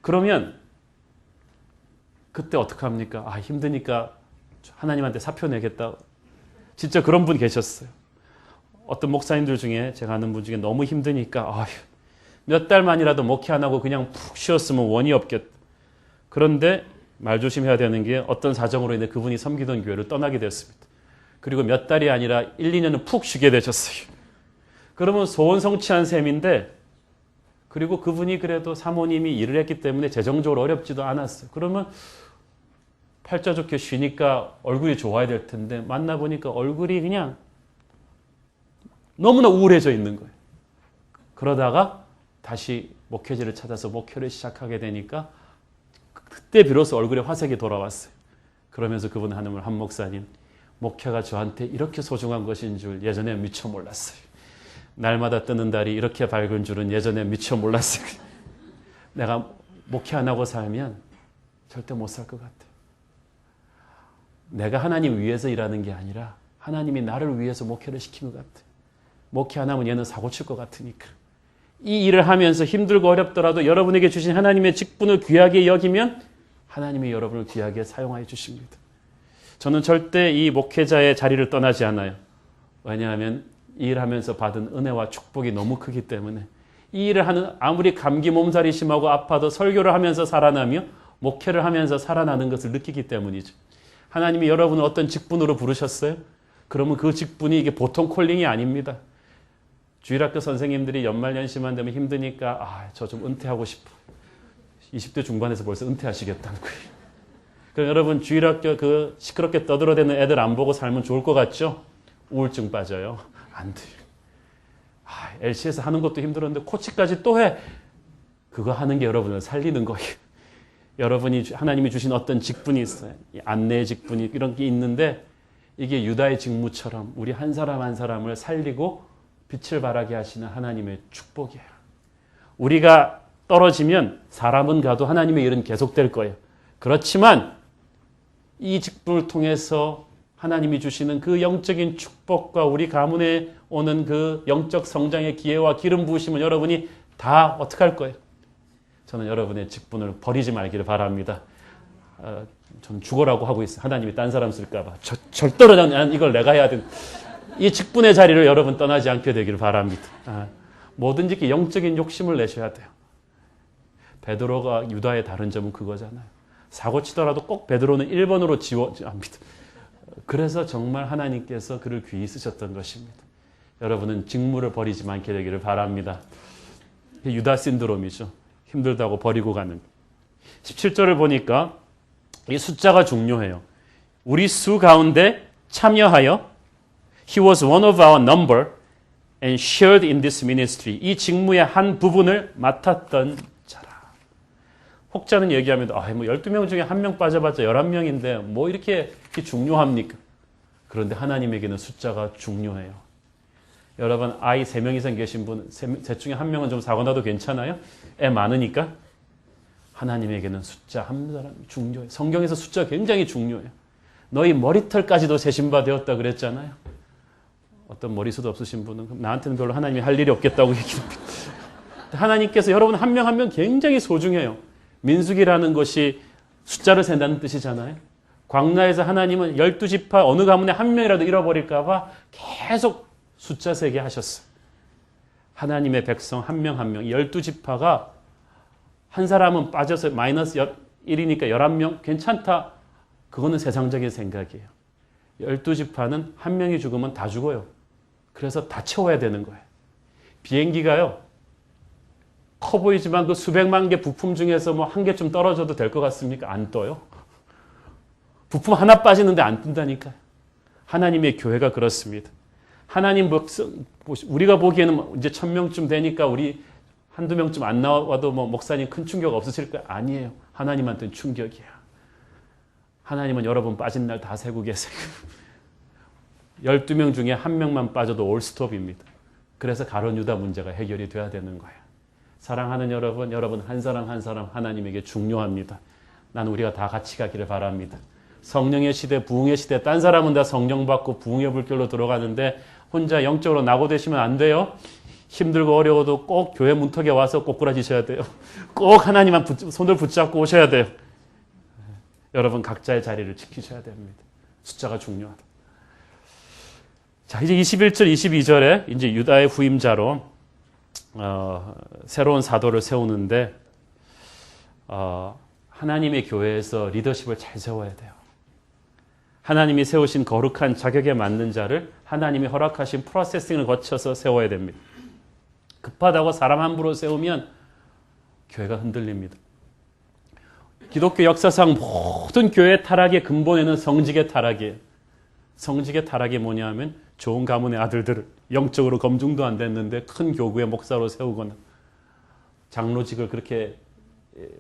그러면 그때 어떡합니까? 아, 힘드니까 하나님한테 사표 내겠다. 진짜 그런 분 계셨어요. 어떤 목사님들 중에 제가 아는 분 중에 너무 힘드니까 몇 달만이라도 목회 안 하고 그냥 푹 쉬었으면 원이 없겠다. 그런데 말 조심해야 되는 게 어떤 사정으로 인해 그분이 섬기던 교회를 떠나게 됐습니다. 그리고 몇 달이 아니라 1, 2년은 푹 쉬게 되셨어요. 그러면 소원 성취한 셈인데 그리고 그분이 그래도 사모님이 일을 했기 때문에 재정적으로 어렵지도 않았어요. 그러면 팔자 좋게 쉬니까 얼굴이 좋아야 될 텐데 만나보니까 얼굴이 그냥 너무나 우울해져 있는 거예요. 그러다가 다시 목회지를 찾아서 목회를 시작하게 되니까 그때 비로소 얼굴에 화색이 돌아왔어요. 그러면서 그분 하는 한 목사님, 목회가 저한테 이렇게 소중한 것인 줄 예전에 미처 몰랐어요. 날마다 뜨는 달이 이렇게 밝은 줄은 예전에 미처 몰랐어요. 내가 목회 안 하고 살면 절대 못 살 것 같아요. 내가 하나님 위해서 일하는 게 아니라 하나님이 나를 위해서 목회를 시킨 것 같아요. 목회 안 하면 얘는 사고 칠 것 같으니까. 이 일을 하면서 힘들고 어렵더라도 여러분에게 주신 하나님의 직분을 귀하게 여기면 하나님이 여러분을 귀하게 사용하여 주십니다. 저는 절대 이 목회자의 자리를 떠나지 않아요. 왜냐하면 이 일을 하면서 받은 은혜와 축복이 너무 크기 때문에 이 일을 하는 아무리 감기 몸살이 심하고 아파도 설교를 하면서 살아나며 목회를 하면서 살아나는 것을 느끼기 때문이죠. 하나님이 여러분을 어떤 직분으로 부르셨어요? 그러면 그 직분이 이게 보통 콜링이 아닙니다. 주일학교 선생님들이 연말연시만 되면 힘드니까 저 좀 은퇴하고 싶어. 20대 중반에서 벌써 은퇴하시겠다는 거예요. 그럼 여러분 주일학교 그 시끄럽게 떠들어대는 애들 안 보고 살면 좋을 것 같죠? 우울증 빠져요. 안 돼요. LC에서 하는 것도 힘들었는데 코치까지 또 해. 그거 하는 게 여러분을 살리는 거예요. 여러분이 하나님이 주신 어떤 직분이 있어요. 안내의 직분이 이런 게 있는데 이게 유다의 직무처럼 우리 한 사람 한 사람을 살리고 빛을 발하게 하시는 하나님의 축복이에요. 우리가 떨어지면 사람은 가도 하나님의 일은 계속될 거예요. 그렇지만 이 직분을 통해서 하나님이 주시는 그 영적인 축복과 우리 가문에 오는 그 영적 성장의 기회와 기름 부으심은 여러분이 다 어떻게 할 거예요? 저는 여러분의 직분을 버리지 말기를 바랍니다. 저는 죽어라고 하고 있어요. 하나님이 딴 사람 쓸까 봐. 절대로 난 이걸 내가 해야 돼. 이 직분의 자리를 여러분 떠나지 않게 되기를 바랍니다. 뭐든지 이렇게 영적인 욕심을 내셔야 돼요. 베드로가 유다의 다른 점은 그거잖아요. 사고 치더라도 꼭 베드로는 1번으로 지워합니다. 그래서 정말 하나님께서 그를 귀히 쓰셨던 것입니다. 여러분은 직무를 버리지 않게 되기를 바랍니다. 유다 신드롬이죠. 힘들다고 버리고 가는. 17절을 보니까 이 숫자가 중요해요. 우리 수 가운데 참여하여 He was one of our number and shared in this ministry. 이 직무의 한 부분을 맡았던 자라. 혹자는 얘기하면 뭐 12명 중에 1명 빠져봤자 11명인데 뭐 이렇게 중요합니까? 그런데 하나님에게는 숫자가 중요해요. 여러분 아이 3명 이상 계신 분 셋 중에 1명은 좀 사고 나도 괜찮아요? 애 많으니까? 하나님에게는 숫자 한 사람 중요해요. 성경에서 숫자가 굉장히 중요해요. 너희 머리털까지도 세신 바 되었다 그랬잖아요. 어떤 머리숱 없으신 분은 그럼 나한테는 별로 하나님이 할 일이 없겠다고 얘기합니다. 하나님께서 여러분 한 명 한 명 굉장히 소중해요. 민수기라는 것이 숫자를 센다는 뜻이잖아요. 광야에서 하나님은 12지파 어느 가문에 한 명이라도 잃어버릴까 봐 계속 숫자 세게 하셨어요. 하나님의 백성 한 명 한 명, 12지파가 한 사람은 빠져서 마이너스 1이니까 11명 괜찮다. 그거는 세상적인 생각이에요. 12지파는 한 명이 죽으면 다 죽어요. 그래서 다 채워야 되는 거예요. 비행기가요. 커 보이지만 그 수백만 개 부품 중에서 뭐 한 개쯤 떨어져도 될 것 같습니까? 안 떠요. 부품 하나 빠지는데 안 뜬다니까요. 하나님의 교회가 그렇습니다. 하나님 우리가 보기에는 이제 1000명쯤 되니까 우리 한두 명쯤 안 나와도 뭐 목사님 큰 충격 없으실 거 아니에요. 하나님한테는 충격이야. 하나님은 여러분 빠진 날 다 세고 계세요. 12명 중에 한 명만 빠져도 올스톱입니다. 그래서 가룟 유다 문제가 해결이 돼야 되는 거예요. 사랑하는 여러분, 여러분 한 사람 한 사람 하나님에게 중요합니다. 나는 우리가 다 같이 가기를 바랍니다. 성령의 시대, 부흥의 시대, 딴 사람은 다 성령 받고 부흥의 불길로 들어가는데 혼자 영적으로 낙오되시면 안 돼요. 힘들고 어려워도 꼭 교회 문턱에 와서 꼬꾸라지셔야 돼요. 꼭 하나님만 손을 붙잡고 오셔야 돼요. 여러분 각자의 자리를 지키셔야 됩니다. 숫자가 중요하다. 자, 이제 21절, 22절에 이제 유다의 후임자로 새로운 사도를 세우는데 하나님의 교회에서 리더십을 잘 세워야 돼요. 하나님이 세우신 거룩한 자격에 맞는 자를 하나님이 허락하신 프로세싱을 거쳐서 세워야 됩니다. 급하다고 사람 함부로 세우면 교회가 흔들립니다. 기독교 역사상 모든 교회 타락의 근본에는 성직의 타락이에요. 성직의 타락이 뭐냐 하면 좋은 가문의 아들들을 영적으로 검증도 안 됐는데 큰 교구의 목사로 세우거나 장로직을 그렇게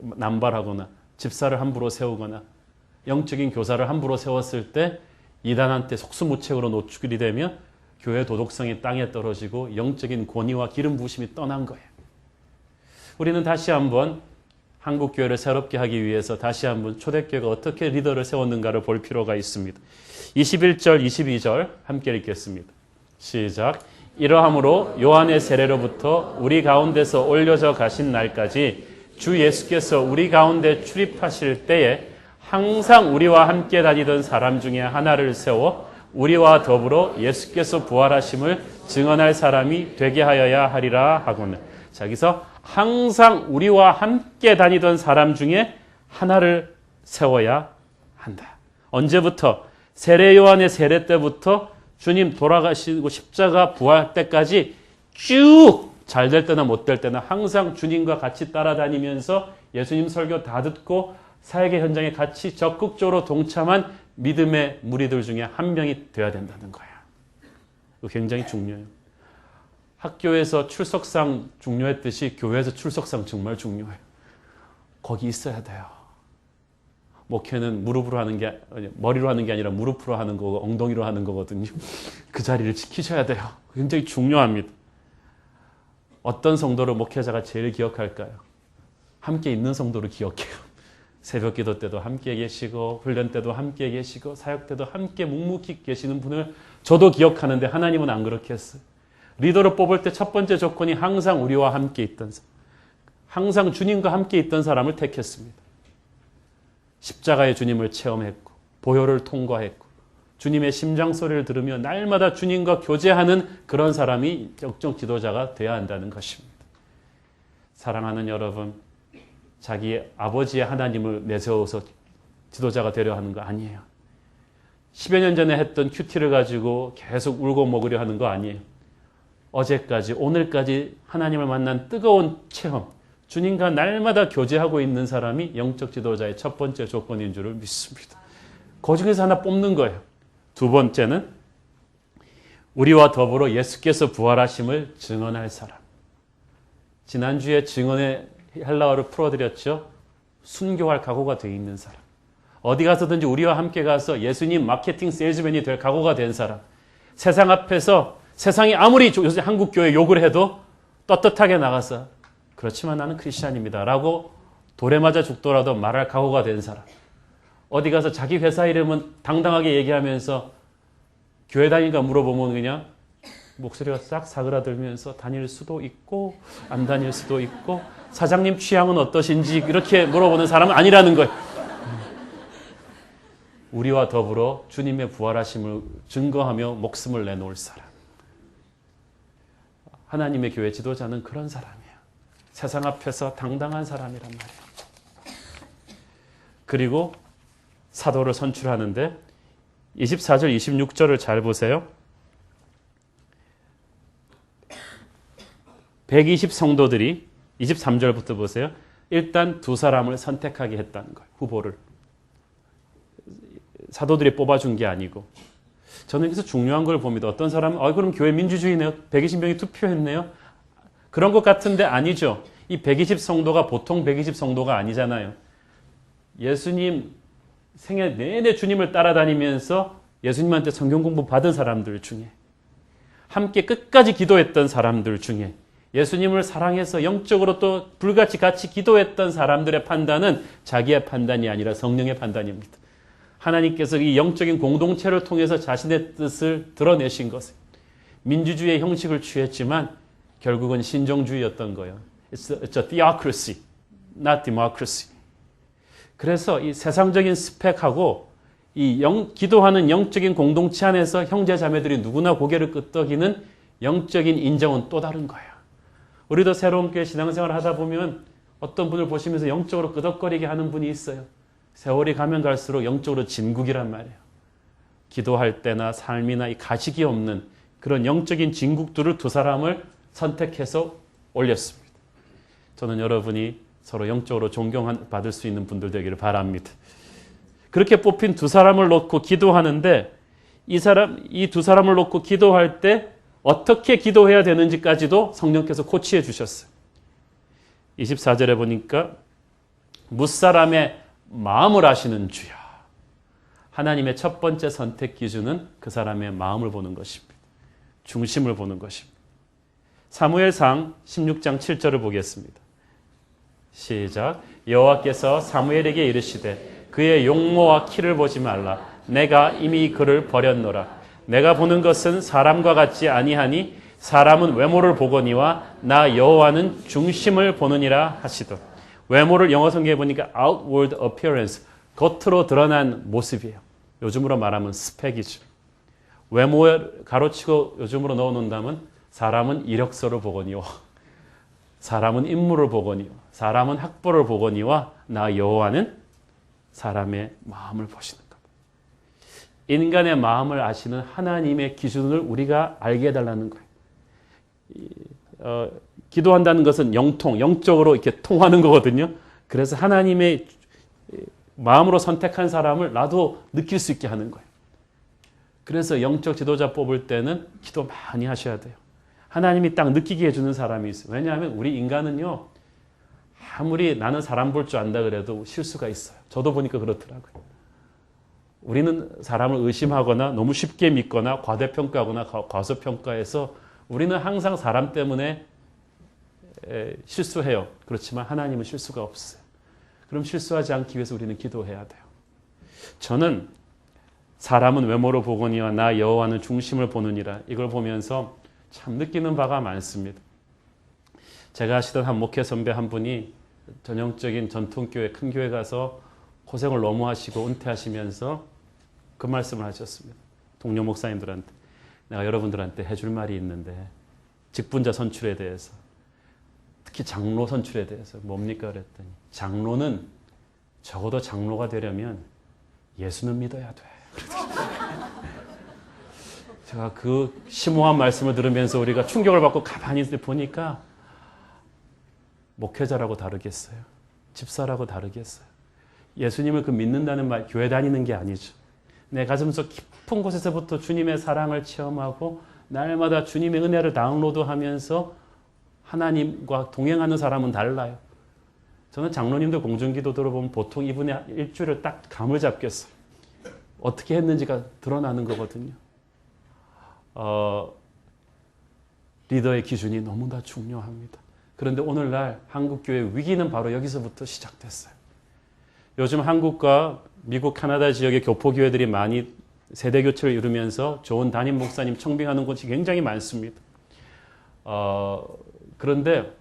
남발하거나 집사를 함부로 세우거나 영적인 교사를 함부로 세웠을 때 이단한테 속수무책으로 노출이 되면 교회 도덕성이 땅에 떨어지고 영적인 권위와 기름 부으심이 떠난 거예요. 우리는 다시 한번 한국 교회를 새롭게 하기 위해서 다시 한번 초대교회가 어떻게 리더를 세웠는가를 볼 필요가 있습니다. 21절, 22절 함께 읽겠습니다. 시작. 이러함으로 요한의 세례로부터 우리 가운데서 올려져 가신 날까지 주 예수께서 우리 가운데 출입하실 때에 항상 우리와 함께 다니던 사람 중에 하나를 세워 우리와 더불어 예수께서 부활하심을 증언할 사람이 되게 하여야 하리라 하고는. 자, 여기서 항상 우리와 함께 다니던 사람 중에 하나를 세워야 한다. 언제부터? 세례 요한의 세례 때부터 주님 돌아가시고 십자가 부활 때까지 쭉 잘 될 때나 못 될 때나 항상 주님과 같이 따라다니면서 예수님 설교 다 듣고 사역의 현장에 같이 적극적으로 동참한 믿음의 무리들 중에 한 명이 되어야 된다는 거야. 이거 굉장히 중요해요. 학교에서 출석상 중요했듯이 교회에서 출석상 정말 중요해요. 거기 있어야 돼요. 목회는 무릎으로 하는 게 머리로 하는 게 아니라 무릎으로 하는 거고 엉덩이로 하는 거거든요. 그 자리를 지키셔야 돼요. 굉장히 중요합니다. 어떤 성도를 목회자가 제일 기억할까요? 함께 있는 성도를 기억해요. 새벽 기도 때도 함께 계시고 훈련 때도 함께 계시고 사역 때도 함께 묵묵히 계시는 분을 저도 기억하는데 하나님은 안 그렇게 했어요. 리더를 뽑을 때 첫 번째 조건이 항상 우리와 함께 있던 사람, 항상 주님과 함께 있던 사람을 택했습니다. 십자가의 주님을 체험했고 보혈을 통과했고 주님의 심장 소리를 들으며 날마다 주님과 교제하는 그런 사람이 영적 지도자가 되어야 한다는 것입니다. 사랑하는 여러분, 자기 아버지의 하나님을 내세워서 지도자가 되려 하는 거 아니에요. 10여 년 전에 했던 큐티를 가지고 계속 울고 먹으려 하는 거 아니에요. 어제까지 오늘까지 하나님을 만난 뜨거운 체험, 주님과 날마다 교제하고 있는 사람이 영적 지도자의 첫 번째 조건인 줄을 믿습니다. 그 중에서 하나 뽑는 거예요. 두 번째는 우리와 더불어 예수께서 부활하심을 증언할 사람. 지난주에 증언의 헬라어를 풀어드렸죠. 순교할 각오가 되어 있는 사람. 어디 가서든지 우리와 함께 가서 예수님 마케팅 세일즈맨이 될 각오가 된 사람. 세상 앞에서 세상이 아무리 요새 한국 교회 욕을 해도 떳떳하게 나가서 그렇지만 나는 크리스찬입니다 라고 돌에 맞아 죽더라도 말할 각오가 된 사람. 어디 가서 자기 회사 이름은 당당하게 얘기하면서 교회 다니니까 물어보면 그냥 목소리가 싹 사그라들면서 다닐 수도 있고 안 다닐 수도 있고 사장님 취향은 어떠신지 이렇게 물어보는 사람은 아니라는 거예요. 우리와 더불어 주님의 부활하심을 증거하며 목숨을 내놓을 사람. 하나님의 교회 지도자는 그런 사람이에요. 세상 앞에서 당당한 사람이란 말이에요. 그리고 사도를 선출하는데 24절, 26절을 잘 보세요. 120 성도들이 23절부터 보세요. 일단 두 사람을 선택하게 했다는 거예요. 후보를. 사도들이 뽑아준 게 아니고. 저는 여기서 중요한 걸 봅니다. 어떤 사람은 그럼 교회 민주주의네요. 120명이 투표했네요. 그런 것 같은데 아니죠. 이 120 성도가 보통 120 성도가 아니잖아요. 예수님 생애 내내 주님을 따라다니면서 예수님한테 성경 공부 받은 사람들 중에 함께 끝까지 기도했던 사람들 중에 예수님을 사랑해서 영적으로 또 불같이 같이 기도했던 사람들의 판단은 자기의 판단이 아니라 성령의 판단입니다. 하나님께서 이 영적인 공동체를 통해서 자신의 뜻을 드러내신 것은 민주주의의 형식을 취했지만 결국은 신정주의였던 거예요. It's a theocracy, not democracy. 그래서 이 세상적인 스펙하고 이 기도하는 영적인 공동체 안에서 형제 자매들이 누구나 고개를 끄덕이는 영적인 인정은 또 다른 거예요. 우리도 새로운 교회 신앙생활을 하다 보면 어떤 분을 보시면서 영적으로 끄덕거리게 하는 분이 있어요. 세월이 가면 갈수록 영적으로 진국이란 말이에요. 기도할 때나 삶이나 이 가식이 없는 그런 영적인 진국들을 두 사람을 선택해서 올렸습니다. 저는 여러분이 서로 영적으로 존경받을 수 있는 분들 되기를 바랍니다. 그렇게 뽑힌 두 사람을 놓고 기도하는데 이 두 사람을 놓고 기도할 때 어떻게 기도해야 되는지까지도 성령께서 코치해 주셨어요. 24절에 보니까 무사람의 마음을 아시는 주여. 하나님의 첫 번째 선택 기준은 그 사람의 마음을 보는 것입니다. 중심을 보는 것입니다. 사무엘상 16장 7절을 보겠습니다. 시작. 여호와께서 사무엘에게 이르시되 그의 용모와 키를 보지 말라. 내가 이미 그를 버렸노라. 내가 보는 것은 사람과 같지 아니하니 사람은 외모를 보거니와 나 여호와는 중심을 보느니라 하시던. 외모를 영어 성경에 보니까 outward appearance, 겉으로 드러난 모습이에요. 요즘으로 말하면 스펙이죠. 외모에 가로치고 요즘으로 넣어놓는다면 사람은 이력서를 보거니와 사람은 인물을 보거니와 사람은 학벌을 보거니와 나 여호와는 사람의 마음을 보시는 것. 인간의 마음을 아시는 하나님의 기준을 우리가 알게 해달라는 거예요. 기도한다는 것은 영적으로 이렇게 통하는 거거든요. 그래서 하나님의 마음으로 선택한 사람을 나도 느낄 수 있게 하는 거예요. 그래서 영적 지도자 뽑을 때는 기도 많이 하셔야 돼요. 하나님이 딱 느끼게 해주는 사람이 있어요. 왜냐하면 우리 인간은요, 아무리 나는 사람 볼 줄 안다 그래도 실수가 있어요. 저도 보니까 그렇더라고요. 우리는 사람을 의심하거나 너무 쉽게 믿거나 과대평가하거나 과소평가해서 우리는 항상 사람 때문에 실수해요. 그렇지만 하나님은 실수가 없어요. 그럼 실수하지 않기 위해서 우리는 기도해야 돼요. 저는 사람은 외모로 보거니와 나 여호와는 중심을 보느니라, 이걸 보면서 참 느끼는 바가 많습니다. 제가 아시던 한 목회 선배 한 분이 전형적인 전통교회, 큰 교회 가서 고생을 너무 하시고 은퇴하시면서 그 말씀을 하셨습니다. 동료 목사님들한테, 내가 여러분들한테 해줄 말이 있는데 직분자 선출에 대해서, 특히 장로 선출에 대해서 뭡니까 그랬더니, 장로는 적어도 장로가 되려면 예수는 믿어야 돼. 제가 그 심오한 말씀을 들으면서 우리가 충격을 받고 가만히 보니까 목회자라고 다르겠어요? 집사라고 다르겠어요? 예수님을 믿는다는 말, 교회 다니는 게 아니죠. 내 가슴속 깊은 곳에서부터 주님의 사랑을 체험하고 날마다 주님의 은혜를 다운로드하면서 하나님과 동행하는 사람은 달라요. 저는 장로님들 공중기도 들어보면 보통 이분의 일주일을 딱 감을 잡겠어요. 어떻게 했는지가 드러나는 거거든요. 리더의 기준이 너무나 중요합니다. 그런데 오늘날 한국교회 위기는 바로 여기서부터 시작됐어요. 요즘 한국과 미국, 캐나다 지역의 교포교회들이 많이 세대 교체를 이루면서 좋은 담임 목사님 청빙하는 곳이 굉장히 많습니다. 그런데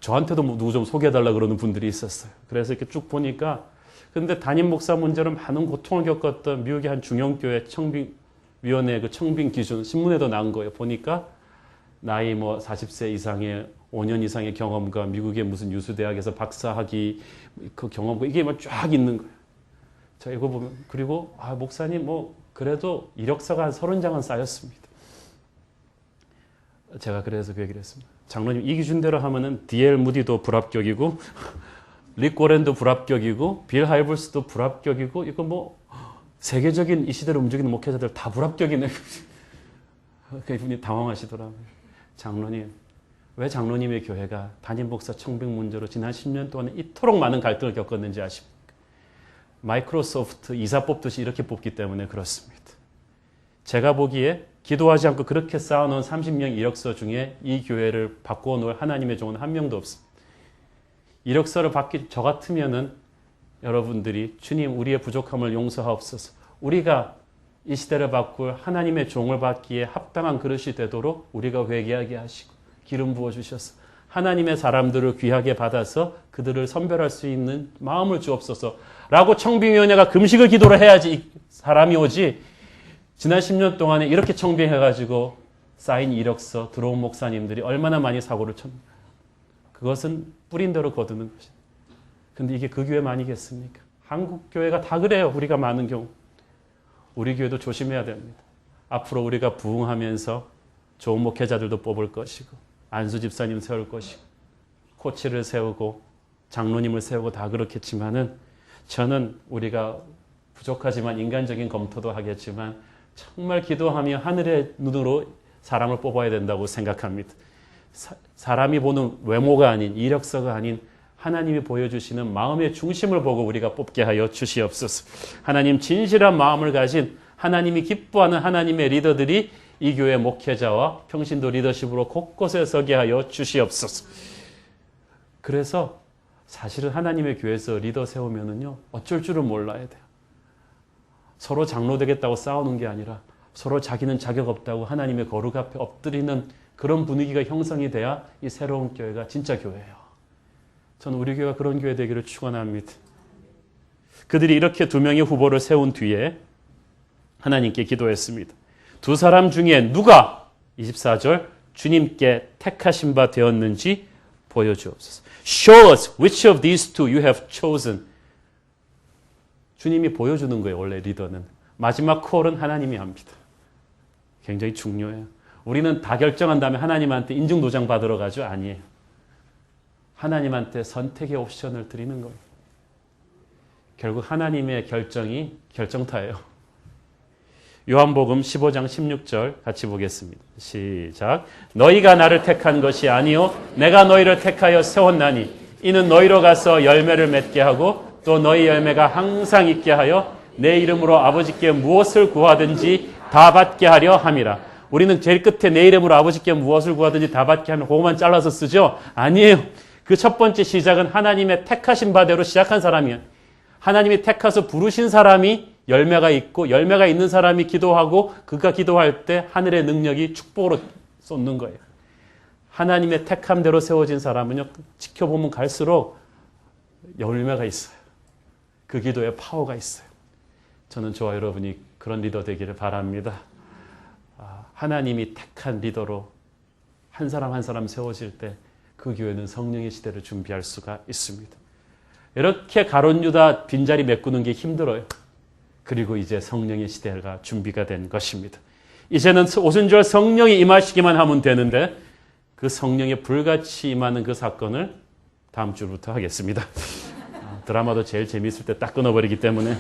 저한테도 누구 좀 소개해달라 그러는 분들이 있었어요. 그래서 이렇게 쭉 보니까 근데 담임 목사 문제로 많은 고통을 겪었던 미국의 한 중형교회 청빙위원회 그 청빙 기준 신문에도 나온 거예요. 보니까 나이 40세 이상의 5년 이상의 경험과 미국의 무슨 유수대학에서 박사학위 그 경험과 이게 쫙 있는 거예요. 자, 이거 보면 그리고 목사님 그래도 이력서가 한 30장은 쌓였습니다. 제가 그래서 그 얘기를 했습니다. 장로님 이 기준대로 하면은 D.L. 무디도 불합격이고 릭 워렌도 불합격이고 빌 하이블스도 불합격이고 이거 세계적인 이 시대를 움직이는 목회자들 다 불합격이네. 그분이 당황하시더라고요. 장로님 왜 장로님의 교회가 담임 목사 청빙 문제로 지난 10년 동안 이토록 많은 갈등을 겪었는지 아십니까? 마이크로소프트 이사 뽑듯이 이렇게 뽑기 때문에 그렇습니다. 제가 보기에 기도하지 않고 그렇게 쌓아놓은 30명 이력서 중에 이 교회를 바꾸어 놓을 하나님의 종은 한 명도 없습니다. 이력서를 받기 저 같으면은 여러분들이 주님 우리의 부족함을 용서하옵소서. 우리가 이 시대를 바꿀 하나님의 종을 받기에 합당한 그릇이 되도록 우리가 회개하게 하시고 기름 부어주셔서 하나님의 사람들을 귀하게 받아서 그들을 선별할 수 있는 마음을 주옵소서 라고 청빙위원회가 금식을 기도를 해야지 이 사람이 오지. 지난 10년 동안에 이렇게 청빙해가지고 쌓인 이력서 들어온 목사님들이 얼마나 많이 사고를 쳤는가. 그것은 뿌린 대로 거두는 것이다. 근데 이게 그 교회 아니겠습니까? 한국 교회가 다 그래요. 우리가 많은 경우. 우리 교회도 조심해야 됩니다. 앞으로 우리가 부흥하면서 좋은 목회자들도 뽑을 것이고 안수 집사님 세울 것이고 코치를 세우고 장로님을 세우고 다 그렇겠지만은 저는 우리가 부족하지만 인간적인 검토도 하겠지만 정말 기도하며 하늘의 눈으로 사람을 뽑아야 된다고 생각합니다. 사람이 보는 외모가 아닌 이력서가 아닌 하나님이 보여주시는 마음의 중심을 보고 우리가 뽑게 하여 주시옵소서. 하나님 진실한 마음을 가진 하나님이 기뻐하는 하나님의 리더들이 이 교회 목회자와 평신도 리더십으로 곳곳에 서게 하여 주시옵소서. 그래서 사실은 하나님의 교회에서 리더 세우면은요 어쩔 줄은 몰라야 돼요. 서로 장로 되겠다고 싸우는 게 아니라 서로 자기는 자격 없다고 하나님의 거룩 앞에 엎드리는 그런 분위기가 형성이 돼야 이 새로운 교회가 진짜 교회예요. 저는 우리 교회가 그런 교회 되기를 축원합니다. 그들이 이렇게 두 명의 후보를 세운 뒤에 하나님께 기도했습니다. 두 사람 중에 누가 24절 주님께 택하신 바 되었는지 보여주옵소서. Show us which of these two you have chosen. 주님이 보여주는 거예요. 원래 리더는. 마지막 콜은 하나님이 합니다. 굉장히 중요해요. 우리는 다 결정한 다음에 하나님한테 인증도장 받으러 가죠? 아니에요. 하나님한테 선택의 옵션을 드리는 거예요. 결국 하나님의 결정이 결정타예요. 요한복음 15장 16절 같이 보겠습니다. 시작. 너희가 나를 택한 것이 아니요 내가 너희를 택하여 세웠나니 이는 너희로 가서 열매를 맺게 하고 또 너희 열매가 항상 있게 하여 내 이름으로 아버지께 무엇을 구하든지 다 받게 하려 함이라. 우리는 제일 끝에 내 이름으로 아버지께 무엇을 구하든지 다 받게 하는 그것만 잘라서 쓰죠? 아니에요. 그 첫 번째 시작은 하나님의 택하신 바대로 시작한 사람이에요. 하나님이 택하서 부르신 사람이 열매가 있고 열매가 있는 사람이 기도하고 그가 기도할 때 하늘의 능력이 축복으로 쏟는 거예요. 하나님의 택함대로 세워진 사람은요. 지켜보면 갈수록 열매가 있어요. 그 기도에 파워가 있어요. 저는 저와 여러분이 그런 리더 되기를 바랍니다. 하나님이 택한 리더로 한 사람 한 사람 세워질 때 그 교회는 성령의 시대를 준비할 수가 있습니다. 이렇게 가룟 유다 빈자리 메꾸는 게 힘들어요. 그리고 이제 성령의 시대가 준비가 된 것입니다. 이제는 오순절 성령이 임하시기만 하면 되는데 그 성령의 불같이 임하는 그 사건을 다음 주부터 하겠습니다. 드라마도 제일 재미있을 때 딱 끊어버리기 때문에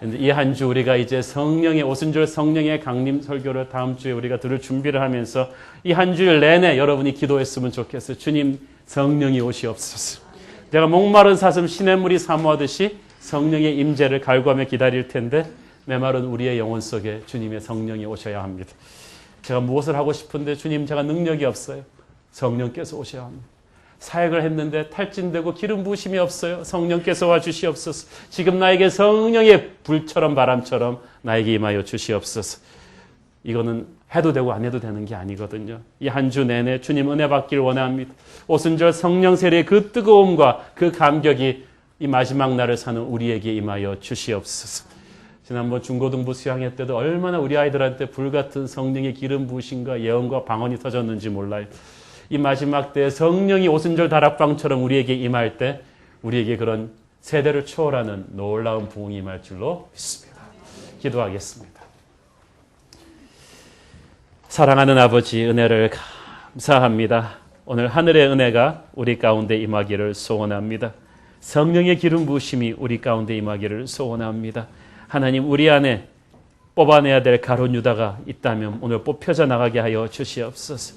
이 한 주 우리가 이제 성령의 오순절 성령의 강림 설교를 다음 주에 우리가 들을 준비를 하면서 이 한 주일 내내 여러분이 기도했으면 좋겠어요. 주님 성령이 오시옵소서. 제가 목마른 사슴 시냇물이 사모하듯이 성령의 임재를 갈구하며 기다릴 텐데 메마른 우리의 영혼 속에 주님의 성령이 오셔야 합니다. 제가 무엇을 하고 싶은데 주님 제가 능력이 없어요. 성령께서 오셔야 합니다. 사역을 했는데 탈진되고 기름 부으심이 없어요. 성령께서 와 주시옵소서. 지금 나에게 성령의 불처럼 바람처럼 나에게 임하여 주시옵소서. 이거는 해도 되고 안 해도 되는 게 아니거든요. 이 한 주 내내 주님 은혜 받길 원합니다. 오순절 성령 세례의 그 뜨거움과 그 감격이 이 마지막 날을 사는 우리에게 임하여 주시옵소서. 지난번 중고등부 수양회 때도 얼마나 우리 아이들한테 불같은 성령의 기름 부으심과 예언과 방언이 터졌는지 몰라요. 이 마지막 때 성령이 오순절 다락방처럼 우리에게 임할 때 우리에게 그런 세대를 초월하는 놀라운 부흥이 임할 줄로 믿습니다. 기도하겠습니다. 사랑하는 아버지, 은혜를 감사합니다. 오늘 하늘의 은혜가 우리 가운데 임하기를 소원합니다. 성령의 기름 부으심이 우리 가운데 임하기를 소원합니다. 하나님, 우리 안에 뽑아내야 될 가룟 유다가 있다면 오늘 뽑혀져 나가게 하여 주시옵소서.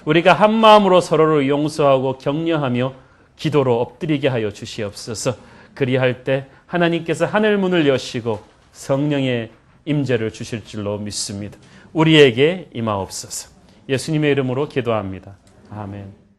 우리가 한 마음으로 서로를 용서하고 격려하며 기도로 엎드리게 하여 주시옵소서. 그리할 때 하나님께서 하늘 문을 여시고 성령의 임재를 주실 줄로 믿습니다. 우리에게 임하옵소서. 예수님의 이름으로 기도합니다. 아멘.